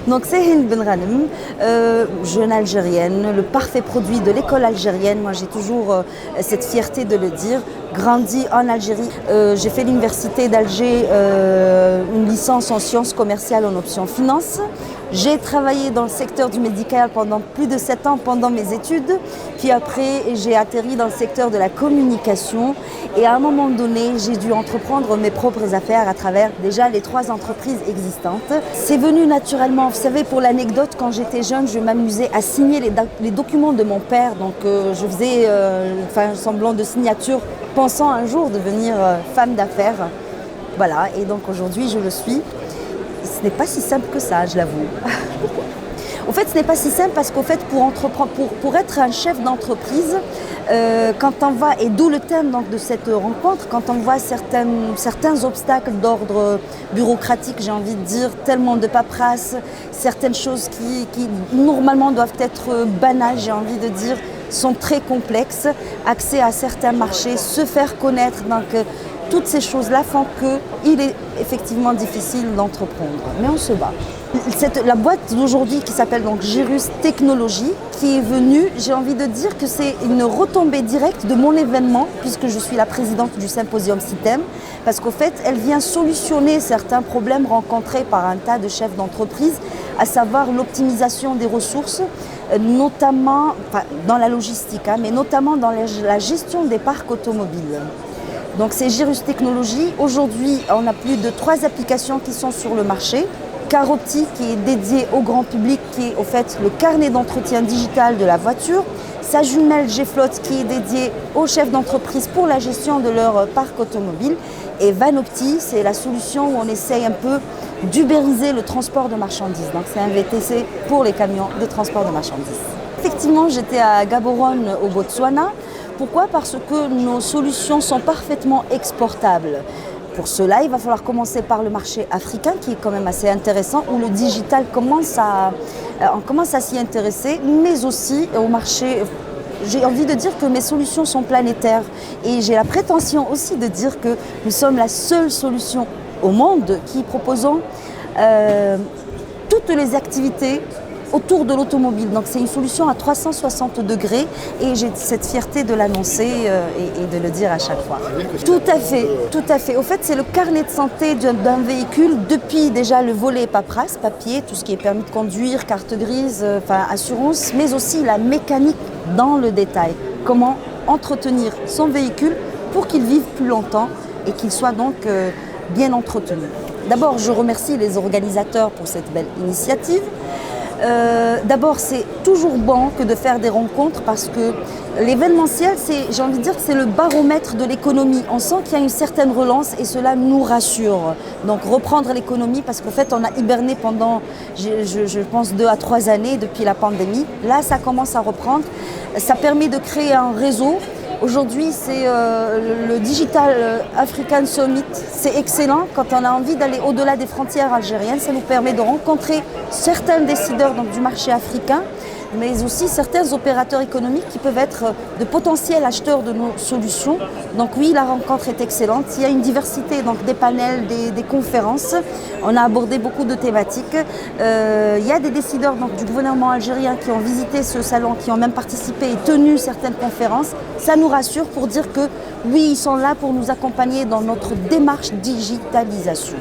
Donc c'est Hind Benranem, jeune Algérienne, le parfait produit de l'école algérienne. Moi j'ai toujours cette fierté de le dire. Grandi en Algérie, j'ai fait l'université d'Alger, une licence en sciences commerciales en option finance. J'ai travaillé dans le secteur du médical pendant plus de 7 ans pendant mes études. Puis après, j'ai atterri dans le secteur de la communication. Et à un moment donné, j'ai dû entreprendre mes propres affaires à travers déjà les 3 entreprises existantes. C'est venu naturellement. Vous savez, pour l'anecdote, quand j'étais jeune, je m'amusais à signer les documents de mon père. Donc je faisais semblant de signature, pensant un jour devenir femme d'affaires. Voilà, et donc aujourd'hui, je le suis. Ce n'est pas si simple que ça, je l'avoue. Au fait, ce n'est pas si simple parce qu'au fait, pour être un chef d'entreprise, quand on va, et d'où le thème donc, de cette rencontre, quand on voit certains obstacles d'ordre bureaucratique, j'ai envie de dire, tellement de paperasse, certaines choses qui normalement doivent être banales, j'ai envie de dire, sont très complexes, accès à certains marchés, se faire connaître. Donc, toutes ces choses-là font qu'il est effectivement difficile d'entreprendre, mais on se bat. La boîte d'aujourd'hui qui s'appelle donc Girus Technologies, qui est venue, j'ai envie de dire que c'est une retombée directe de mon événement, puisque je suis la présidente du symposium Système, parce qu'au fait, elle vient solutionner certains problèmes rencontrés par un tas de chefs d'entreprise, à savoir l'optimisation des ressources, notamment dans la logistique, mais notamment dans la gestion des parcs automobiles. Donc c'est Girus Technologies. Aujourd'hui, on a plus de 3 applications qui sont sur le marché. Caropti qui est dédié au grand public, qui est au fait le carnet d'entretien digital de la voiture. Sa jumelle G-Flotte qui est dédiée aux chefs d'entreprise pour la gestion de leur parc automobile. Et Vanopti, c'est la solution où on essaye un peu d'ubériser le transport de marchandises. Donc c'est un VTC pour les camions de transport de marchandises. Effectivement, j'étais à Gaborone au Botswana. Pourquoi ? Parce que nos solutions sont parfaitement exportables. Pour cela, il va falloir commencer par le marché africain, qui est quand même assez intéressant, où le digital on commence à s'y intéresser, mais aussi au marché. J'ai envie de dire que mes solutions sont planétaires et j'ai la prétention aussi de dire que nous sommes la seule solution au monde qui proposons toutes les activités autour de l'automobile. Donc c'est une solution à 360 degrés et j'ai cette fierté de l'annoncer et de le dire à chaque fois. Tout à fait, tout à fait. Au fait, c'est le carnet de santé d'un véhicule depuis déjà le volet paperasse, papier, tout ce qui est permis de conduire, carte grise, assurance, mais aussi la mécanique dans le détail. Comment entretenir son véhicule pour qu'il vive plus longtemps et qu'il soit donc bien entretenu. D'abord, je remercie les organisateurs pour cette belle initiative. D'abord, c'est toujours bon que de faire des rencontres parce que l'événementiel, j'ai envie de dire que c'est le baromètre de l'économie. On sent qu'il y a une certaine relance et cela nous rassure. Donc reprendre l'économie parce qu'en fait, on a hiberné pendant, je pense, 2 à 3 années depuis la pandémie. Là, ça commence à reprendre. Ça permet de créer un réseau. Aujourd'hui, c'est le Digital African Summit. C'est excellent quand on a envie d'aller au-delà des frontières algériennes. Ça nous permet de rencontrer certains décideurs donc, du marché africain, mais aussi certains opérateurs économiques qui peuvent être de potentiels acheteurs de nos solutions. Donc oui, la rencontre est excellente. Il y a une diversité donc, des panels, des conférences. On a abordé beaucoup de thématiques. Il y a des décideurs donc, du gouvernement algérien qui ont visité ce salon, qui ont même participé et tenu certaines conférences. Ça nous rassure pour dire que oui, ils sont là pour nous accompagner dans notre démarche digitalisation.